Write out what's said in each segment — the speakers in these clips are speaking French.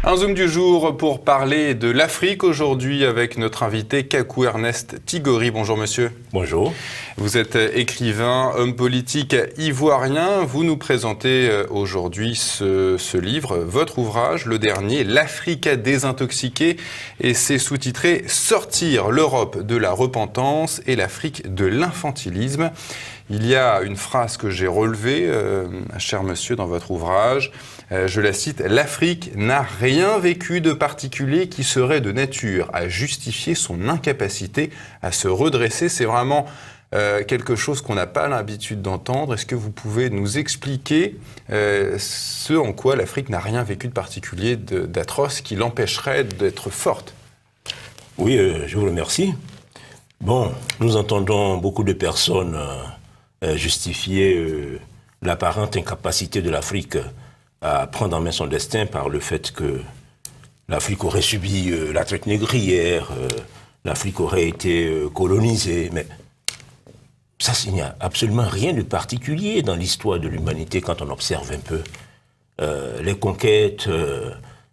Un zoom du jour pour parler de l'Afrique aujourd'hui avec notre invité Kakou Ernest Tigori. Bonjour monsieur. Bonjour. Vous êtes écrivain, homme politique ivoirien. Vous nous présentez aujourd'hui ce livre, votre ouvrage, le dernier, L'Afrique désintoxiquée, et c'est sous-titré « Sortir l'Europe de la repentance et l'Afrique de l'infantilisme ». Il y a une phrase que j'ai relevée, cher monsieur, dans votre ouvrage. Je la cite, « L'Afrique n'a rien vécu de particulier qui serait de nature à justifier son incapacité à se redresser ». C'est vraiment quelque chose qu'on n'a pas l'habitude d'entendre. Est-ce que vous pouvez nous expliquer ce en quoi l'Afrique n'a rien vécu de particulier, d'atroce, qui l'empêcherait d'être forte? Oui, je vous remercie. Bon, nous entendons beaucoup de personnes justifier l'apparente incapacité de l'Afrique à prendre en main son destin par le fait que l'Afrique aurait subi la traite négrière, l'Afrique aurait été colonisée, mais ça, il n'y a absolument rien de particulier dans l'histoire de l'humanité quand on observe un peu. Les conquêtes,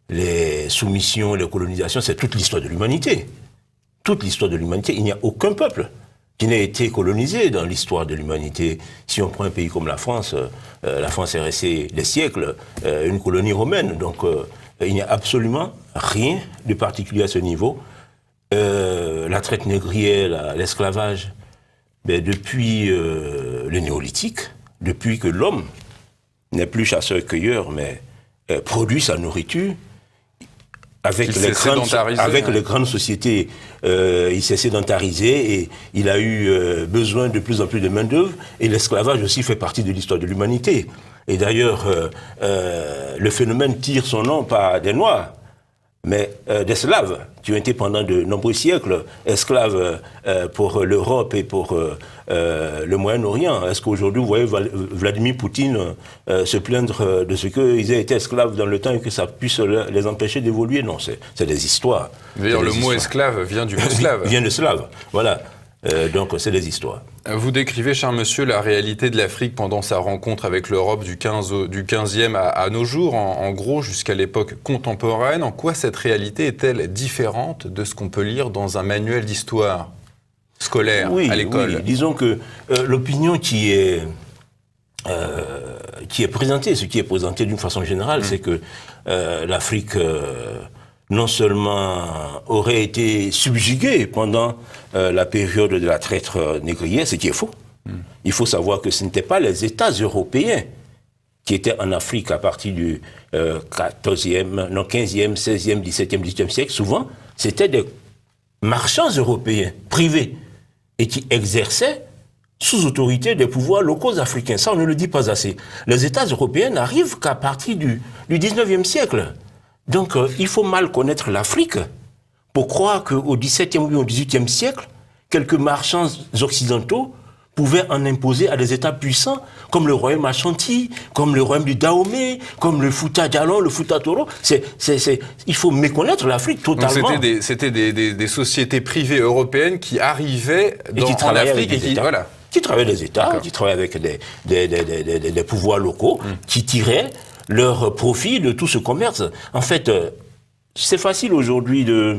les soumissions, les colonisations, c'est toute l'histoire de l'humanité. Toute l'histoire de l'humanité, il n'y a aucun peuple qui n'a été colonisé dans l'histoire de l'humanité. Si on prend un pays comme la France est restée des siècles une colonie romaine, donc il n'y a absolument rien de particulier à ce niveau. La traite négrière, l'esclavage, depuis le néolithique, depuis que l'homme n'est plus chasseur-cueilleur, mais produit sa nourriture, avec les grandes sociétés, il s'est sédentarisé et il a eu besoin de plus en plus de main-d'œuvre. Et l'esclavage aussi fait partie de l'histoire de l'humanité. Et d'ailleurs, le phénomène tire son nom pas des Noirs, mais des Slaves, qui ont été pendant de nombreux siècles esclaves pour l'Europe et pour le Moyen-Orient. Est-ce qu'aujourd'hui, vous voyez Vladimir Poutine se plaindre de ce qu'ils aient été esclaves dans le temps et que ça puisse les empêcher d'évoluer? Non, c'est des histoires. D'ailleurs, le mot esclave vient du mot slave. Vient de slave, voilà. Donc, c'est des histoires. Vous décrivez, cher monsieur, la réalité de l'Afrique pendant sa rencontre avec l'Europe du 15e à nos jours, en gros jusqu'à l'époque contemporaine. En quoi cette réalité est-elle différente de ce qu'on peut lire dans un manuel d'histoire scolaire à l'école? Oui, disons que l'opinion qui est présentée, ce qui est présenté d'une façon générale, c'est que l'Afrique non seulement aurait été subjuguée pendant la période de la traite négrière, ce qui est faux. Il faut savoir que ce n'étaient pas les États européens qui étaient en Afrique à partir du 15e, 16e, 17e, 18e siècle. Souvent, c'était des marchands européens, privés, et qui exerçaient sous autorité des pouvoirs locaux africains. Ça, on ne le dit pas assez. Les États européens n'arrivent qu'à partir du 19e siècle. Donc, il faut mal connaître l'Afrique pour croire qu'au XVIIe ou au XVIIIe siècle, quelques marchands occidentaux pouvaient en imposer à des États puissants, comme le royaume Ashanti, comme le royaume du Dahomey, comme le Fouta Djallon, le Fouta Toro. Il faut méconnaître l'Afrique totalement. Donc c'était des sociétés privées européennes qui arrivaient en Afrique et qui travaillaient des États, qui travaillaient avec des pouvoirs locaux, qui tiraient leur profit de tout ce commerce. En fait, c'est facile aujourd'hui de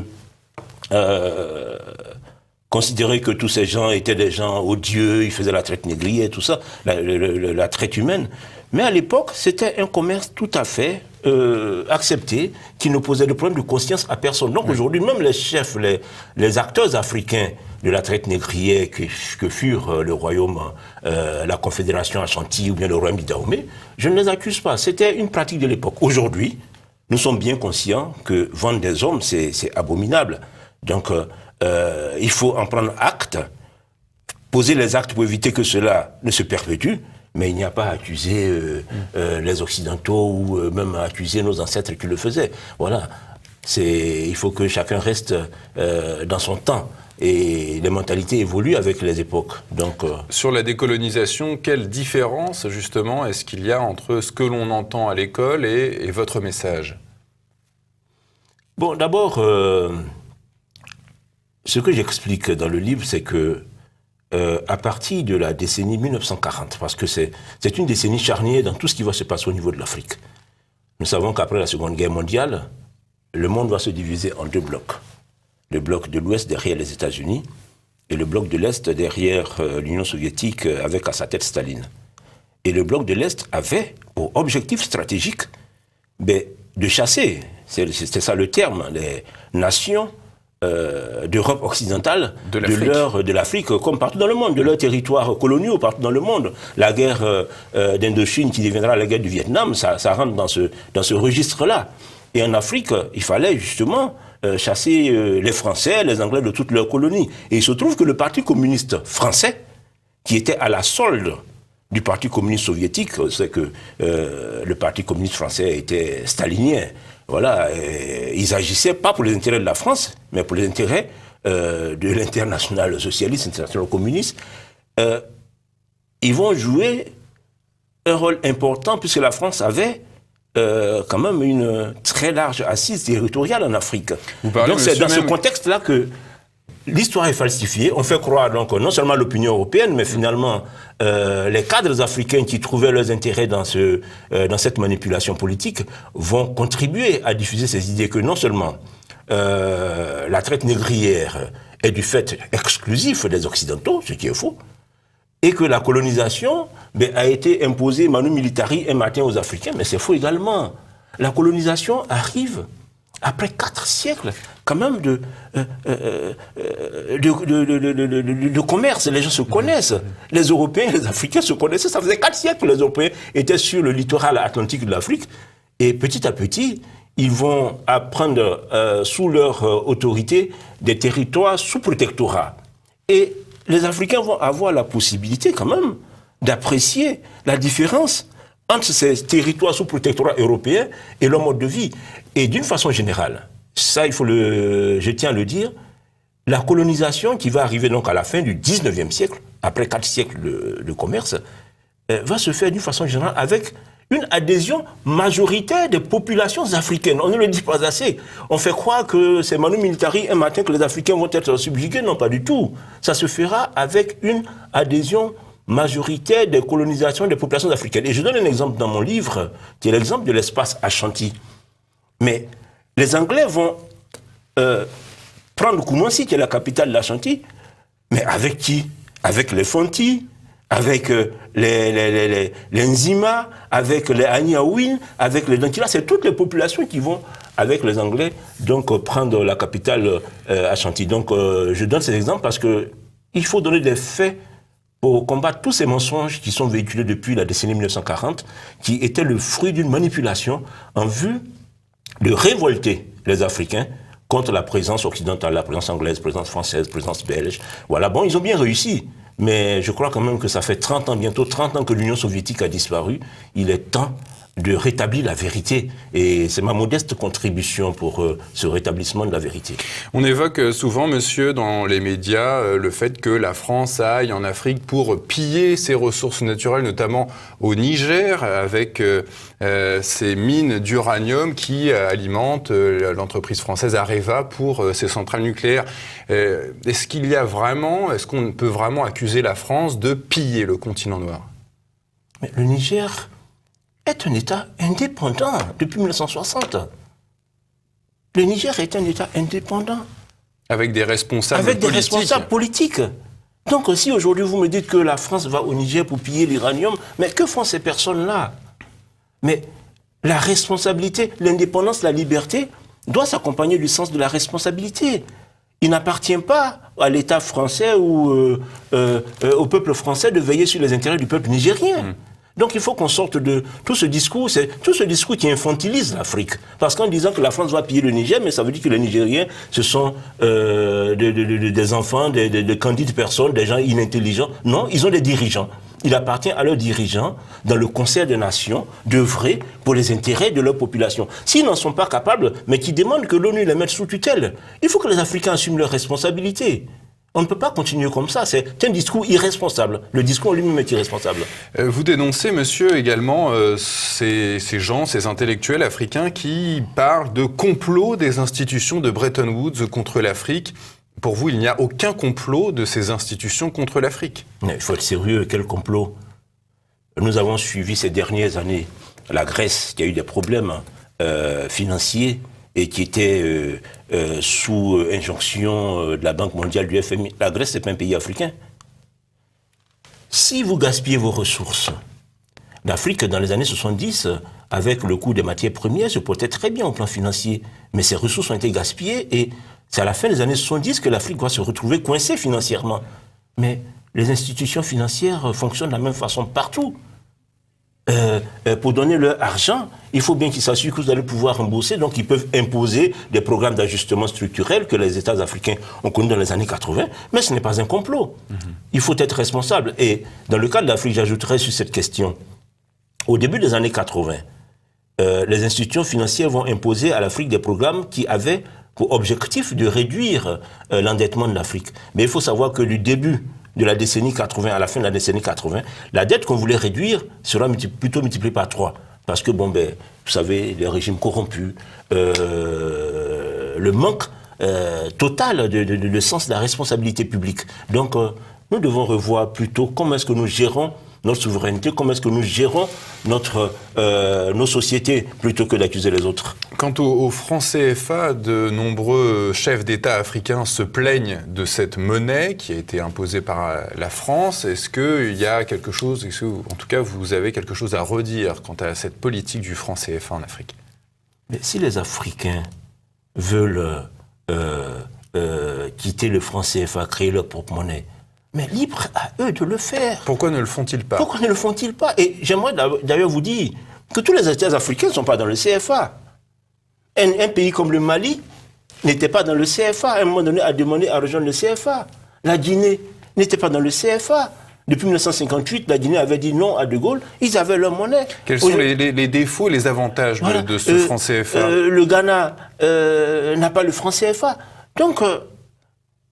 considérer que tous ces gens étaient des gens odieux, ils faisaient la traite négrière, tout ça, la traite humaine. Mais à l'époque, c'était un commerce tout à fait accepté, qui ne posait de problème de conscience à personne. Donc aujourd'hui, même les chefs, les acteurs africains de la traite négrière que furent le royaume, la confédération Ashanti ou bien le royaume du Dahomey, je ne les accuse pas. C'était une pratique de l'époque. Aujourd'hui, nous sommes bien conscients que vendre des hommes, c'est abominable. Donc, il faut en prendre acte, poser les actes pour éviter que cela ne se perpétue, mais il n'y a pas à accuser les Occidentaux ou même à accuser nos ancêtres qui le faisaient. Voilà. Il faut que chacun reste dans son temps. Et les mentalités évoluent avec les époques. Donc, sur la décolonisation, quelle différence, justement, est-ce qu'il y a entre ce que l'on entend à l'école et votre message? Bon, d'abord, ce que j'explique dans le livre, c'est que à partir de la décennie 1940, parce que c'est une décennie charnière dans tout ce qui va se passer au niveau de l'Afrique. Nous savons qu'après la Seconde Guerre mondiale, le monde va se diviser en deux blocs. Le bloc de l'Ouest derrière les États-Unis et le bloc de l'Est derrière l'Union soviétique avec à sa tête Staline. Et le bloc de l'Est avait pour objectif stratégique de chasser, c'était ça le terme, les nations d'Europe occidentale de l'Afrique, comme partout dans le monde, de leurs territoires coloniaux partout dans le monde. La guerre d'Indochine qui deviendra la guerre du Vietnam, ça rentre dans ce registre-là. Et en Afrique, il fallait justement chasser les Français, les Anglais de toutes leurs colonies. Et il se trouve que le Parti communiste français, qui était à la solde du Parti communiste soviétique, c'est que le Parti communiste français était stalinien. Voilà, ils agissaient pas pour les intérêts de la France, mais pour les intérêts de l'international socialiste, international communiste. Ils vont jouer un rôle important puisque la France avait quand même une très large assise territoriale en Afrique. Donc c'est dans ce contexte-là que l'histoire est falsifiée. On fait croire donc non seulement l'opinion européenne, mais finalement les cadres africains qui trouvaient leurs intérêts dans cette manipulation politique vont contribuer à diffuser ces idées que non seulement la traite négrière est du fait exclusif des Occidentaux, ce qui est faux, et que la colonisation a été imposée manu militari un matin aux Africains, mais c'est faux également. La colonisation arrive après 4 siècles, quand même, de commerce. Les gens se connaissent. Les Européens, les Africains se connaissaient. Ça faisait 4 siècles que les Européens étaient sur le littoral atlantique de l'Afrique. Et petit à petit, ils vont apprendre sous leur autorité des territoires sous protectorat. Et les Africains vont avoir la possibilité, quand même, d'apprécier la différence entre ces territoires sous protectorat européen et leur mode de vie. Et d'une façon générale, ça, je tiens à le dire, la colonisation qui va arriver donc à la fin du 19e siècle, après 4 siècles de commerce, va se faire d'une façon générale avec une adhésion majoritaire des populations africaines. On ne le dit pas assez. On fait croire que c'est manu militari un matin que les Africains vont être subjugués. Non, pas du tout. Ça se fera avec une adhésion majoritaire des colonisations des populations africaines. Et je donne un exemple dans mon livre, qui est l'exemple de l'espace Ashanti. Mais les Anglais vont prendre Koumansi, qui est la capitale de l'Ashanti, mais avec qui? Avec les Fonti, avec les Nzima, avec les Aniawin, avec les Dankila. C'est toutes les populations qui vont, avec les Anglais, donc prendre la capitale Ashanti. Donc je donne ces exemples parce qu'il faut donner des faits pour combattre tous ces mensonges qui sont véhiculés depuis la décennie 1940, qui étaient le fruit d'une manipulation en vue de révolter les Africains contre la présence occidentale, la présence anglaise, la présence française, la présence belge. Voilà, bon, ils ont bien réussi, mais je crois quand même que ça fait 30 ans, bientôt 30 ans que l'Union soviétique a disparu. Il est temps de rétablir la vérité. Et c'est ma modeste contribution pour ce rétablissement de la vérité. On évoque souvent, monsieur, dans les médias, le fait que la France aille en Afrique pour piller ses ressources naturelles, notamment au Niger, avec ces mines d'uranium qui alimentent l'entreprise française Areva pour ses centrales nucléaires. Est-ce qu'on peut vraiment accuser la France de piller le continent noir? Mais le Niger est un État indépendant depuis 1960. Le Niger est un État indépendant. Avec des responsables politiques. Donc si aujourd'hui vous me dites que la France va au Niger pour piller l'uranium, mais que font ces personnes-là? Mais la responsabilité, l'indépendance, la liberté doit s'accompagner du sens de la responsabilité. Il n'appartient pas à l'État français ou au peuple français de veiller sur les intérêts du peuple nigérien. Donc il faut qu'on sorte de tout ce discours, c'est tout ce discours qui infantilise l'Afrique. Parce qu'en disant que la France va piller le Niger, mais ça veut dire que les Nigériens, ce sont des enfants, de candides personnes, des gens inintelligents. Non, ils ont des dirigeants. Il appartient à leurs dirigeants, dans le concert des nations, d'œuvrer pour les intérêts de leur population. S'ils n'en sont pas capables, mais qui demandent que l'ONU les mette sous tutelle, il faut que les Africains assument leurs responsabilités. On ne peut pas continuer comme ça, c'est un discours irresponsable. Le discours lui-même est irresponsable. Vous dénoncez, monsieur, également ces gens, ces intellectuels africains qui parlent de complot des institutions de Bretton Woods contre l'Afrique. Pour vous, il n'y a aucun complot de ces institutions contre l'Afrique. Il faut être sérieux, quel complot? Nous avons suivi ces dernières années la Grèce, qui a eu des problèmes financiers et qui était sous injonction de la Banque mondiale, du FMI. La Grèce, c'est pas un pays africain. Si vous gaspillez vos ressources, l'Afrique, dans les années 70, avec le coût des matières premières, se portait très bien au plan financier. Mais ces ressources ont été gaspillées et c'est à la fin des années 70 que l'Afrique va se retrouver coincée financièrement. Mais les institutions financières fonctionnent de la même façon partout. Pour donner leur argent, il faut bien qu'ils s'assurent que vous allez pouvoir rembourser. Donc, ils peuvent imposer des programmes d'ajustement structurel que les États africains ont connus dans les années 80. Mais ce n'est pas un complot. Il faut être responsable. Et dans le cas de l'Afrique, j'ajouterais sur cette question. Au début des années 80, les institutions financières vont imposer à l'Afrique des programmes qui avaient pour objectif de réduire l'endettement de l'Afrique. Mais il faut savoir que du début de la décennie 80 à la fin de la décennie 80, la dette qu'on voulait réduire sera plutôt multipliée par 3. Parce que, vous savez, les régimes corrompus, le manque total de sens de la responsabilité publique. Donc, nous devons revoir plutôt comment est-ce que nous gérons notre souveraineté, comment est-ce que nous gérons nos sociétés plutôt que d'accuser les autres. Quant au franc CFA, de nombreux chefs d'État africains se plaignent de cette monnaie qui a été imposée par la France. Est-ce qu'il y a quelque chose, en tout cas vous avez quelque chose à redire quant à cette politique du franc CFA en Afrique? Mais si les Africains veulent quitter le franc CFA, créer leur propre monnaie, mais libre à eux de le faire. Pourquoi ne le font-ils pas? Pourquoi ne le font-ils pas? Et j'aimerais d'ailleurs vous dire que tous les États africains ne sont pas dans le CFA. Un pays comme le Mali n'était pas dans le CFA. À un moment donné, a demandé à rejoindre le CFA. La Guinée n'était pas dans le CFA. Depuis 1958, la Guinée avait dit non à De Gaulle. Ils avaient leur monnaie. Quels sont les défauts, les avantages de ce franc CFA? Le Ghana n'a pas le franc CFA. Donc,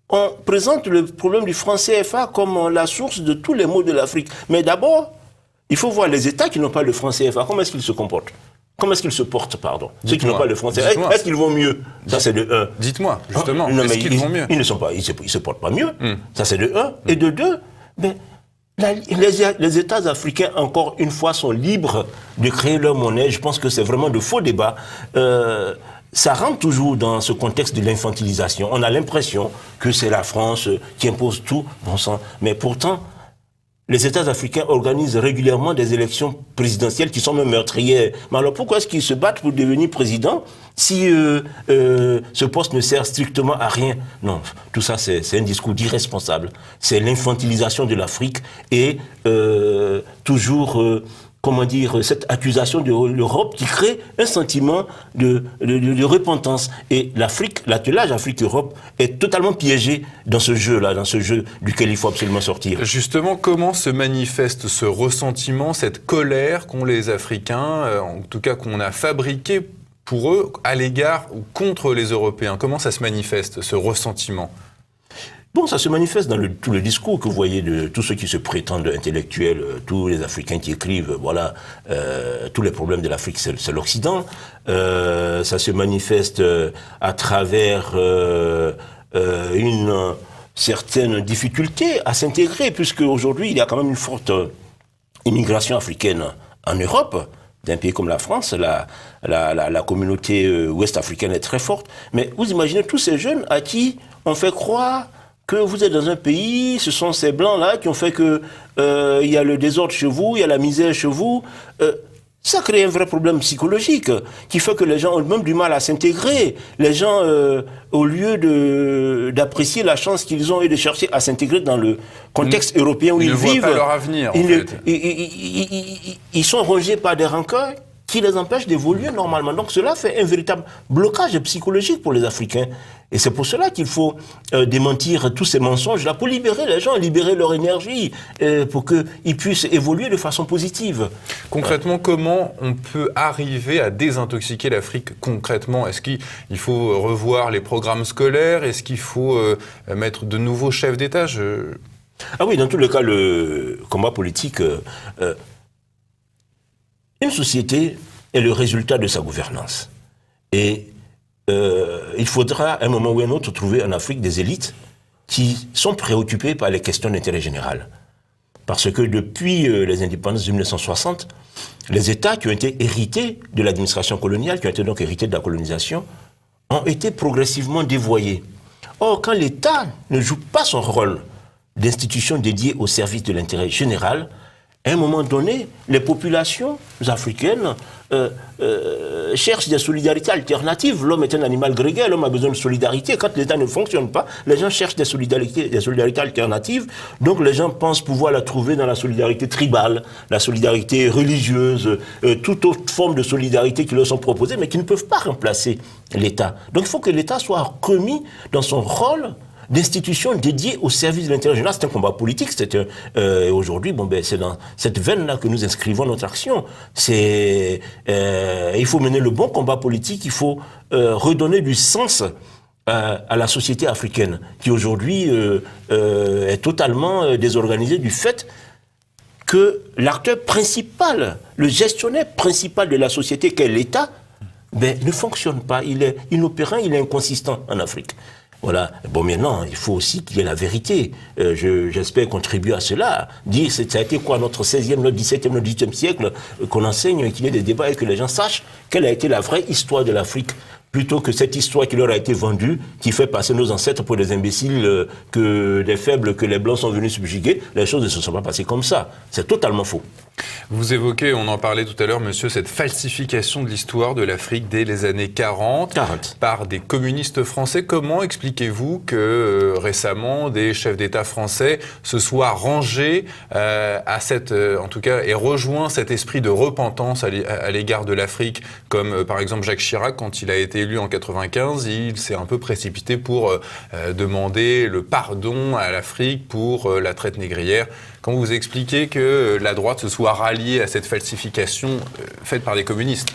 on présente le problème du franc CFA comme la source de tous les maux de l'Afrique. Mais d'abord, il faut voir les États qui n'ont pas le franc CFA. Comment est-ce qu'ils se comportent? Comment est-ce qu'ils se portent, pardon? Ceux qui n'ont pas le franc CFA. Est-ce qu'ils vont mieux? Ça, c'est de 1. Dites-moi, justement, est-ce qu'ils vont mieux? Ils ne sont pas, ils se portent pas mieux. Ça, c'est de 1. Et de 2, les États africains, encore une fois, sont libres de créer leur monnaie. Je pense que c'est vraiment de faux débats. Ça rentre toujours dans ce contexte de l'infantilisation. On a l'impression que c'est la France qui impose tout, bon sang. Mais pourtant, les États africains organisent régulièrement des élections présidentielles qui sont même meurtrières. Mais alors pourquoi est-ce qu'ils se battent pour devenir président si ce poste ne sert strictement à rien? Non, tout ça c'est un discours d'irresponsable. C'est l'infantilisation de l'Afrique et toujours... comment dire, cette accusation de l'Europe qui crée un sentiment de repentance. Et l'Afrique, l'attelage Afrique-Europe est totalement piégé dans ce jeu-là, dans ce jeu duquel il faut absolument sortir. Justement, comment se manifeste ce ressentiment, cette colère qu'ont les Africains, en tout cas qu'on a fabriqué pour eux, à l'égard ou contre les Européens? Comment ça se manifeste, ce ressentiment? Bon, ça se manifeste dans tout le discours que vous voyez de tous ceux qui se prétendent intellectuels, tous les Africains qui écrivent, voilà, tous les problèmes de l'Afrique, c'est l'Occident. Ça se manifeste à travers une certaine difficulté à s'intégrer, puisque aujourd'hui, il y a quand même une forte immigration africaine en Europe. D'un pays comme la France, la communauté ouest-africaine est très forte. Mais vous imaginez tous ces jeunes à qui on fait croire que vous êtes dans un pays, ce sont ces blancs-là qui ont fait que il y a le désordre chez vous, il y a la misère chez vous. Ça crée un vrai problème psychologique qui fait que les gens ont même du mal à s'intégrer. Les gens, au lieu d'apprécier la chance qu'ils ont et de chercher à s'intégrer dans le contexte européen où ils vivent, ne voient pas leur avenir, en fait. Ils sont rongés par des rancœurs qui les empêchent d'évoluer normalement. Donc cela fait un véritable blocage psychologique pour les Africains. Et c'est pour cela qu'il faut démentir tous ces mensonges-là, pour libérer les gens, libérer leur énergie, pour qu'ils puissent évoluer de façon positive. Concrètement, comment on peut arriver à désintoxiquer l'Afrique concrètement? Est-ce qu'il faut revoir les programmes scolaires? Est-ce qu'il faut mettre de nouveaux chefs d'État? Ah oui, dans tous les cas, le combat politique... une société est le résultat de sa gouvernance. Et il faudra, à un moment ou à un autre, trouver en Afrique des élites qui sont préoccupées par les questions d'intérêt général. Parce que depuis les indépendances de 1960, les États qui ont été hérités de l'administration coloniale, qui ont été donc hérités de la colonisation, ont été progressivement dévoyés. Or, quand l'État ne joue pas son rôle d'institution dédiée au service de l'intérêt général, à un moment donné, les populations africaines cherchent des solidarités alternatives. L'homme est un animal grégaire, l'homme a besoin de solidarité. Quand l'État ne fonctionne pas, les gens cherchent des solidarités alternatives. Donc les gens pensent pouvoir la trouver dans la solidarité tribale, la solidarité religieuse, toute autre forme de solidarité qui leur sont proposées, mais qui ne peuvent pas remplacer l'État. Donc il faut que l'État soit remis dans son rôle d'institutions dédiées au service de l'intérêt général. C'est un combat politique. Aujourd'hui, c'est dans cette veine-là que nous inscrivons notre action. Il faut mener le bon combat politique, il faut redonner du sens à la société africaine, qui aujourd'hui est totalement désorganisée du fait que l'acteur principal, le gestionnaire principal de la société, qu'est l'État, ne fonctionne pas. Il est inopérant, il est inconsistant en Afrique. Voilà. Bon, maintenant, il faut aussi qu'il y ait la vérité. J'espère contribuer à cela. Dire, ça a été quoi, notre 16e, notre 17e, notre 18e siècle, qu'on enseigne, qu'il y ait des débats et que les gens sachent quelle a été la vraie histoire de l'Afrique, plutôt que cette histoire qui leur a été vendue, qui fait passer nos ancêtres pour des imbéciles, que des faibles, que les Blancs sont venus subjuguer. Les choses ne se sont pas passées comme ça. C'est totalement faux. Vous évoquez, on en parlait tout à l'heure, monsieur, cette falsification de l'histoire de l'Afrique dès les années 40 par des communistes français. Comment expliquez-vous que récemment, des chefs d'État français se soient rangés à en tout cas, et rejoint cet esprit de repentance à l'égard de l'Afrique, comme par exemple Jacques Chirac, quand il a été élu en 95, il s'est un peu précipité pour demander le pardon à l'Afrique pour la traite négrière. Quand vous expliquez que la droite se soit ralliée à cette falsification faite par des communistes?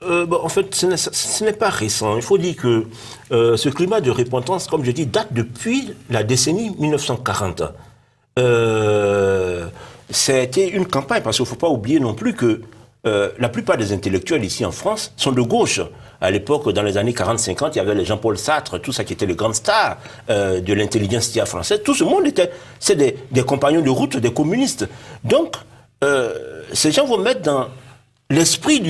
En fait, ce n'est pas récent. Il faut dire que ce climat de repentance, comme je dis, date depuis la décennie 1940. C'était une campagne, parce qu'il ne faut pas oublier non plus que la plupart des intellectuels ici en France sont de gauche. À l'époque, dans les années 40-50, il y avait les Jean-Paul Sartre, tout ça qui était les grandes stars de l'intelligentsia française. Tout ce monde c'est des compagnons de route des communistes. Donc, ces gens vont mettre dans l'esprit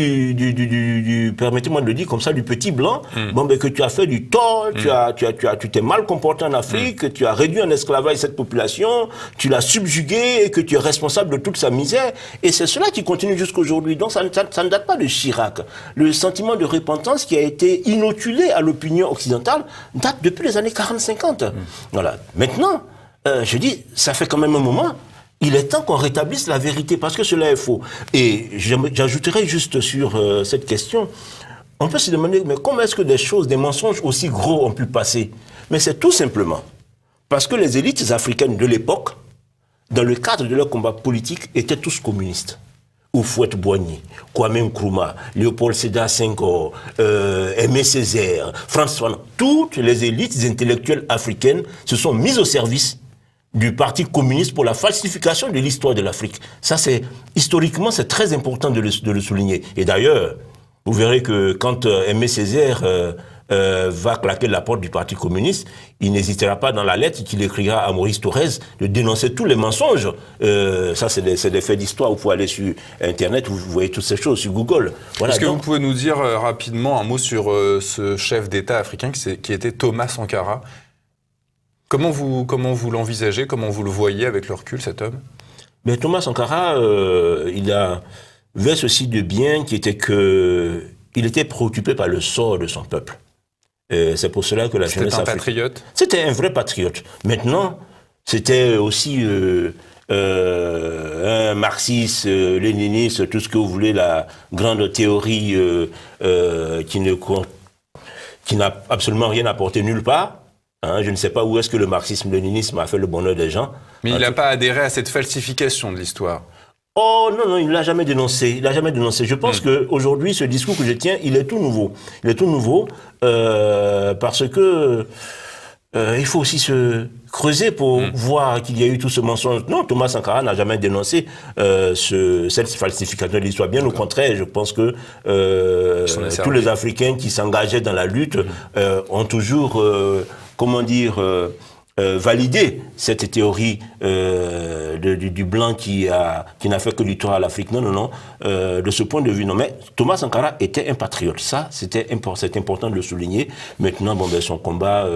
permettez-moi de le dire comme ça, du petit blanc, que tu as fait du tort, tu t'es mal comporté en Afrique, tu as réduit en esclavage cette population, tu l'as subjugué et que tu es responsable de toute sa misère. Et c'est cela qui continue jusqu'aujourd'hui. Donc ça ne date pas de Chirac. Le sentiment de repentance qui a été inoculé à l'opinion occidentale date depuis les années 40-50. Voilà. Maintenant, je dis, ça fait quand même un moment. Il est temps qu'on rétablisse la vérité, parce que cela est faux. Et j'ajouterai juste sur cette question, on peut se demander, mais comment est-ce que des mensonges aussi gros ont pu passer? Mais c'est tout simplement parce que les élites africaines de l'époque, dans le cadre de leur combat politique, étaient tous communistes. Houphouët-Boigny, Kwame Nkrumah, Léopold Sédar Senghor, Aimé Césaire, François Hollande, toutes les élites intellectuelles africaines se sont mises au service du Parti communiste pour la falsification de l'histoire de l'Afrique. Ça, historiquement, c'est très important de le souligner. Et d'ailleurs, vous verrez que quand Aimé Césaire va claquer la porte du Parti communiste, il n'hésitera pas dans la lettre qu'il écrira à Maurice Thorez de dénoncer tous les mensonges. Ça, c'est des faits d'histoire. Vous pouvez aller sur Internet, vous voyez toutes ces choses, sur Google. Voilà. Est-ce que vous pouvez nous dire rapidement un mot sur ce chef d'État africain qui était Thomas Sankara? Comment vous l'envisagez, comment vous le voyez avec le recul, cet homme? Mais Thomas Sankara, il avait ceci de bien, qui était que il était préoccupé par le sort de son peuple. C'est pour cela que la jeunesse africaine... C'était un patriote? C'était un vrai patriote. Maintenant, c'était aussi un marxiste, léniniste, tout ce que vous voulez, la grande théorie qui n'a absolument rien apporté nulle part. Je ne sais pas où est-ce que le marxisme-léninisme a fait le bonheur des gens. Mais il n'a pas adhéré à cette falsification de l'histoire. Oh non, il ne l'a jamais dénoncé. Je pense qu'aujourd'hui, ce discours que je tiens, il est tout nouveau. Il est tout nouveau parce que il faut aussi se creuser pour voir qu'il y a eu tout ce mensonge. Non, Thomas Sankara n'a jamais dénoncé cette falsification de l'histoire. Bien au contraire, je pense que tous les Africains qui s'engageaient dans la lutte ont toujours... valider cette théorie du blanc qui n'a fait que du tort à l'Afrique. Non, non, non. De ce point de vue, non. Mais Thomas Sankara était un patriote. Ça, c'est important de le souligner. Maintenant, bon, ben, son combat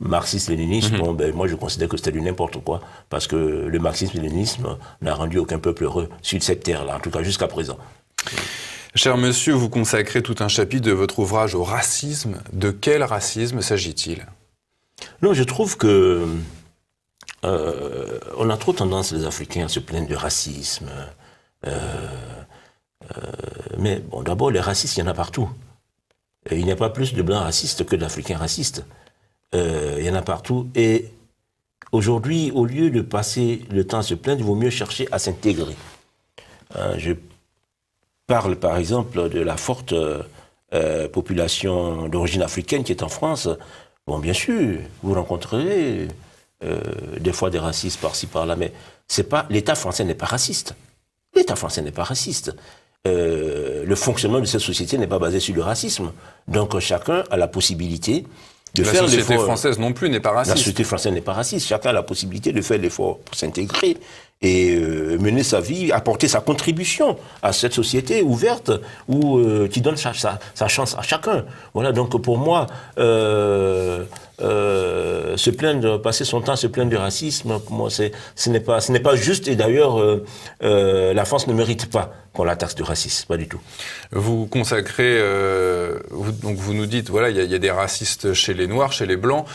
marxiste-léniniste, bon, ben, moi, je considère que c'était du n'importe quoi. Parce que le marxisme-léninisme n'a rendu aucun peuple heureux sur cette terre-là, en tout cas jusqu'à présent. Cher monsieur, vous consacrez tout un chapitre de votre ouvrage au racisme. De quel racisme s'agit-il ? Non, je trouve que on a trop tendance, les Africains, à se plaindre de racisme. Mais bon, d'abord, les racistes, il y en a partout. Et il n'y a pas plus de blancs racistes que d'Africains racistes. Il y en a partout. Et aujourd'hui, au lieu de passer le temps à se plaindre, il vaut mieux chercher à s'intégrer. Je parle, par exemple, de la forte population d'origine africaine qui est en France. Bon, bien sûr, vous rencontrerez des fois des racistes par-ci, par-là, mais l'État français n'est pas raciste. L'État français n'est pas raciste. Le fonctionnement de cette société n'est pas basé sur le racisme. Donc, chacun a la possibilité de faire l'effort. La société française non plus n'est pas raciste. La société française n'est pas raciste. Chacun a la possibilité de faire l'effort pour s'intégrer et mener sa vie, apporter sa contribution à cette société ouverte où qui donne sa chance à chacun. Voilà, donc pour moi, passer son temps à se plaindre du racisme, pour moi, ce n'est pas juste. Et d'ailleurs, la France ne mérite pas qu'on la taxe de racisme, pas du tout. Vous consacrez, donc vous nous dites, voilà, il y a des racistes chez les Noirs, chez les Blancs.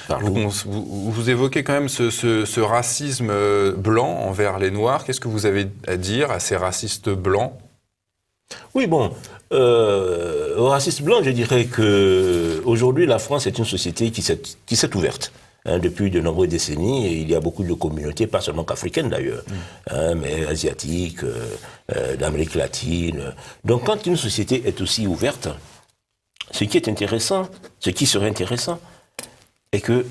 Vous évoquez quand même ce racisme blanc envers les Noirs. Qu'est-ce que vous avez à dire à ces racistes blancs ? Oui, bon, aux racistes blancs, je dirais que aujourd'hui, la France est une société qui s'est ouverte. Depuis de nombreuses décennies, et il y a beaucoup de communautés, pas seulement qu'africaines d'ailleurs, mais asiatiques, d'Amérique latine. Donc quand une société est aussi ouverte, ce qui serait intéressant, est que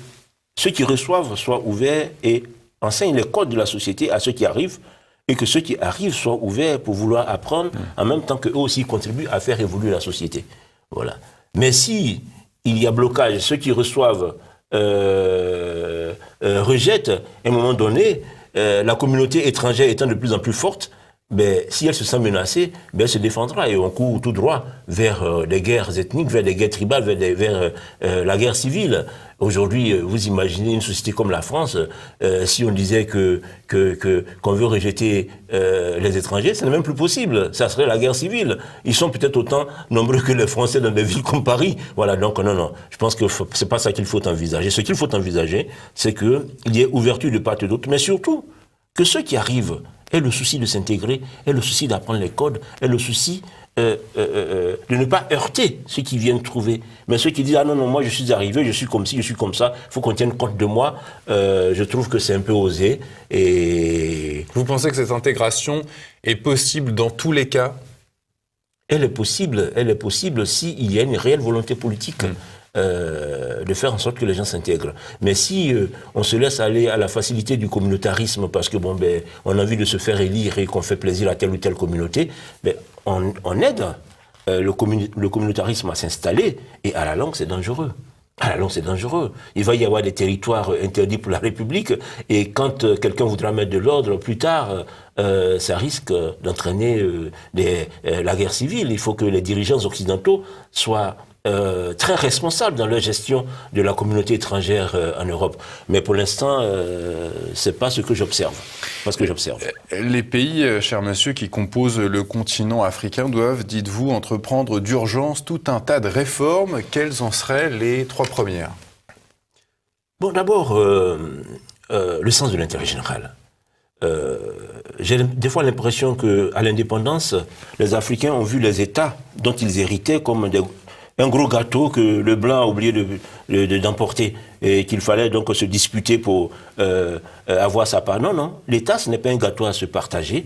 ceux qui reçoivent soient ouverts et enseignent les codes de la société à ceux qui arrivent, et que ceux qui arrivent soient ouverts pour vouloir apprendre, en même temps qu'eux aussi contribuent à faire évoluer la société. Voilà. Mais si il y a blocage, ceux qui reçoivent rejettent, à un moment donné, la communauté étrangère étant de plus en plus forte, si elle se sent menacée, elle se défendra et on court tout droit vers des guerres ethniques, vers des guerres tribales, vers la guerre civile. Aujourd'hui, vous imaginez une société comme la France, si on disait qu'on veut rejeter les étrangers, ce n'est même plus possible. Ça serait la guerre civile. Ils sont peut-être autant nombreux que les Français dans des villes comme Paris. Voilà, donc non. Je pense que c'est pas ça qu'il faut envisager. Ce qu'il faut envisager, c'est qu'il y ait ouverture de part et d'autre, mais surtout que ceux qui arrivent aient le souci de s'intégrer, aient le souci d'apprendre les codes, aient le souci de ne pas heurter ceux qui viennent trouver. Mais ceux qui disent « Ah non, moi je suis arrivé, je suis comme ci, je suis comme ça, il faut qu'on tienne compte de moi », je trouve que c'est un peu osé. Et vous pensez que cette intégration est possible dans tous les cas ? Elle est possible s'il y a une réelle volonté politique. De faire en sorte que les gens s'intègrent. Mais si on se laisse aller à la facilité du communautarisme parce que on a envie de se faire élire et qu'on fait plaisir à telle ou telle communauté, on aide le communautarisme à s'installer et à la longue c'est dangereux. À la longue, c'est dangereux. Il va y avoir des territoires interdits pour la République et quand quelqu'un voudra mettre de l'ordre plus tard, ça risque d'entraîner la guerre civile. Il faut que les dirigeants occidentaux soient très responsables dans leur gestion de la communauté étrangère en Europe. Mais pour l'instant, c'est pas ce que j'observe. Les pays, cher monsieur, qui composent le continent africain doivent, dites-vous, entreprendre d'urgence tout un tas de réformes. Quelles en seraient les 3 premières ? Bon, d'abord, le sens de l'intérêt général. J'ai des fois l'impression qu'à l'indépendance, les Africains ont vu les États dont ils héritaient comme un gros gâteau que le blanc a oublié d'emporter et qu'il fallait donc se disputer pour avoir sa part. Non, l'État, ce n'est pas un gâteau à se partager.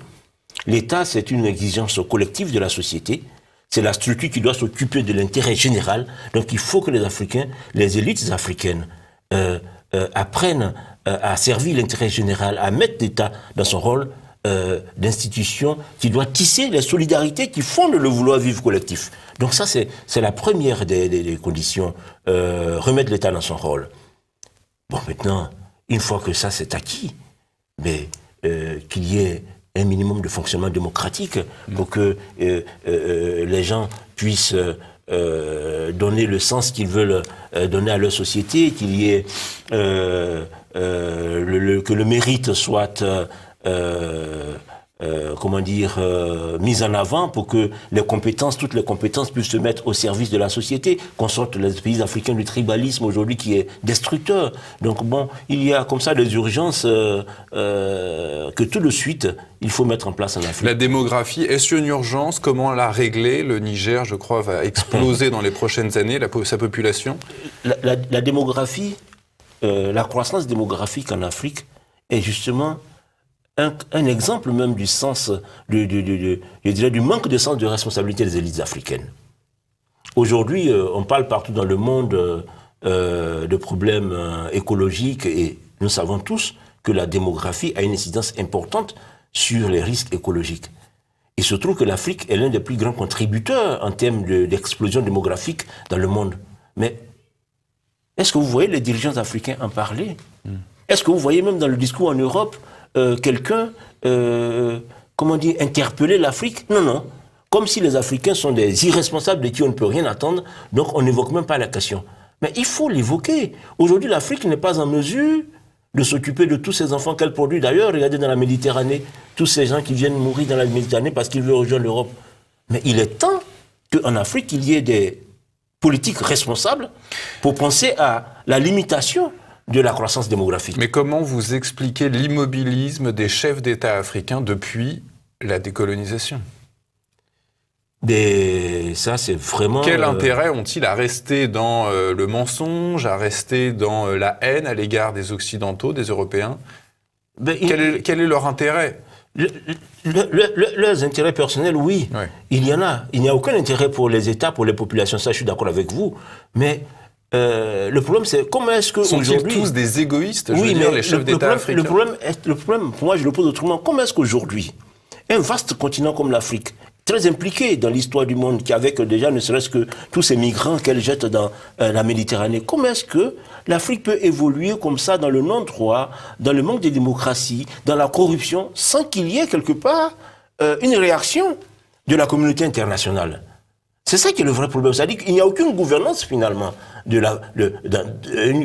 L'État, c'est une exigence collective de la société. C'est la structure qui doit s'occuper de l'intérêt général. Donc il faut que les Africains, les élites africaines, apprennent à servir l'intérêt général, à mettre l'État dans son rôle d'institution qui doit tisser les solidarités qui fondent le vouloir vivre collectif. Donc ça, c'est la première des conditions, remettre l'État dans son rôle. Bon, maintenant, une fois que ça c'est acquis, mais qu'il y ait un minimum de fonctionnement démocratique pour que les gens puissent donner le sens qu'ils veulent donner à leur société, qu'il y ait que le mérite soit mise en avant pour que toutes les compétences puissent se mettre au service de la société, qu'on sorte les pays africains du tribalisme aujourd'hui qui est destructeur. Donc bon, il y a comme ça des urgences que tout de suite, il faut mettre en place en Afrique. La démographie, est-ce une urgence? Comment la régler? Le Niger, je crois, va exploser dans les prochaines années, sa population. La démographie, la croissance démographique en Afrique est justement un exemple même du sens, je dirais, du manque de sens de responsabilité des élites africaines. Aujourd'hui, on parle partout dans le monde de problèmes écologiques et nous savons tous que la démographie a une incidence importante sur les risques écologiques. Il se trouve que l'Afrique est l'un des plus grands contributeurs en termes d'explosion démographique dans le monde. Mais est-ce que vous voyez les dirigeants africains en parler? Est-ce que vous voyez même dans le discours en Europe quelqu'un, interpeller l'Afrique? Non, non. Comme si les Africains sont des irresponsables de qui on ne peut rien attendre, donc on n'évoque même pas la question. Mais il faut l'évoquer. Aujourd'hui, l'Afrique n'est pas en mesure de s'occuper de tous ces enfants qu'elle produit. D'ailleurs, regardez dans la Méditerranée, tous ces gens qui viennent mourir dans la Méditerranée parce qu'ils veulent rejoindre l'Europe. Mais il est temps qu'en Afrique, il y ait des politiques responsables pour penser à la limitation de la croissance démographique. Mais comment vous expliquez l'immobilisme des chefs d'État africains depuis la décolonisation? Ça, c'est vraiment... Quel intérêt ont-ils à rester dans le mensonge, à rester dans la haine à l'égard des Occidentaux, des Européens? Quel est leur intérêt? Leurs intérêts personnels, oui, ouais. Il y en a. Il n'y a aucun intérêt pour les États, pour les populations, ça je suis d'accord avec vous. Mais le problème, c'est comment est-ce que sont-ils tous des égoïstes, je veux dire, les chefs d'État africains? Le problème, pour moi, je le pose autrement. Comment est-ce qu'aujourd'hui, un vaste continent comme l'Afrique, très impliqué dans l'histoire du monde, qui avec déjà ne serait-ce que tous ces migrants qu'elle jette dans la Méditerranée, comment est-ce que l'Afrique peut évoluer comme ça dans le non-droit, dans le manque de démocratie, dans la corruption, sans qu'il y ait quelque part une réaction de la communauté internationale? C'est ça qui est le vrai problème. C'est-à-dire qu'il n'y a aucune gouvernance finalement,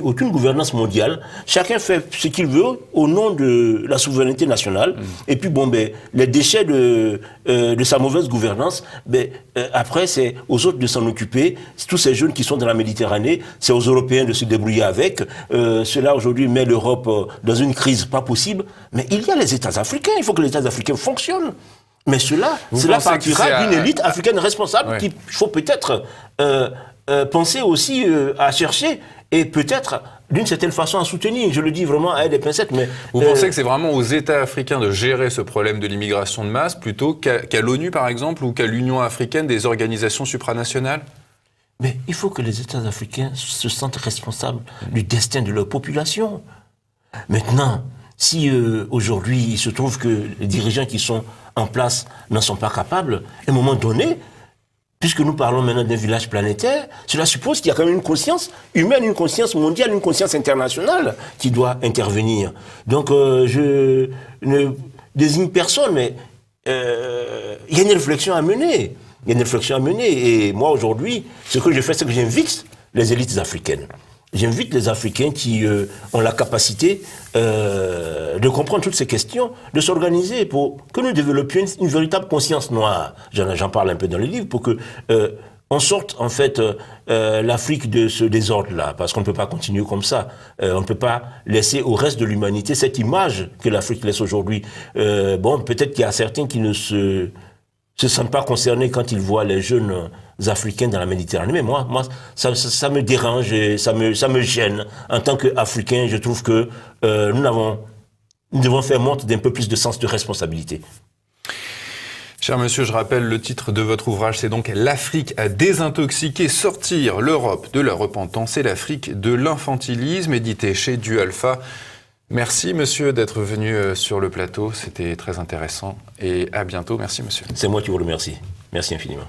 aucune gouvernance mondiale. Chacun fait ce qu'il veut au nom de la souveraineté nationale. Et puis les déchets de sa mauvaise gouvernance, après c'est aux autres de s'en occuper. Tous ces jeunes qui sont dans la Méditerranée, c'est aux Européens de se débrouiller avec. Cela aujourd'hui met l'Europe dans une crise pas possible. Mais il y a les États africains. Il faut que les États africains fonctionnent. Mais cela partira d'une élite africaine responsable qu'il faut peut-être penser aussi à chercher et peut-être d'une certaine façon à soutenir. Je le dis vraiment à des pincettes. Mais vous pensez que c'est vraiment aux États africains de gérer ce problème de l'immigration de masse plutôt qu'à l'ONU par exemple ou qu'à l'Union africaine, des organisations supranationales? Mais il faut que les États africains se sentent responsables du destin de leur population. Maintenant, si aujourd'hui il se trouve que les dirigeants qui sont en place n'en sont pas capables, à un moment donné, puisque nous parlons maintenant d'un village planétaire, cela suppose qu'il y a quand même une conscience humaine, une conscience mondiale, une conscience internationale qui doit intervenir. Donc je ne désigne personne, mais il y a une réflexion à mener. Il y a une réflexion à mener. Et moi aujourd'hui, ce que je fais, c'est que j'invite les élites africaines. J'invite les Africains qui ont la capacité de comprendre toutes ces questions, de s'organiser pour que nous développions une véritable conscience noire. J'en parle un peu dans le livre, pour que on sorte en fait l'Afrique de ce désordre-là, parce qu'on ne peut pas continuer comme ça. On ne peut pas laisser au reste de l'humanité cette image que l'Afrique laisse aujourd'hui. Peut-être qu'il y a certains qui ne se sentent pas concernés quand ils voient les jeunes Africains dans la Méditerranée. Mais moi ça me dérange et ça me gêne. En tant qu'Africain, je trouve que nous devons faire montre d'un peu plus de sens de responsabilité. Cher monsieur, je rappelle le titre de votre ouvrage, c'est donc « L'Afrique à désintoxiquer, sortir l'Europe de la repentance et l'Afrique de l'infantilisme », édité chez Du Alpha. Merci monsieur d'être venu sur le plateau, c'était très intéressant et à bientôt. Merci monsieur. C'est moi qui vous remercie. Merci infiniment.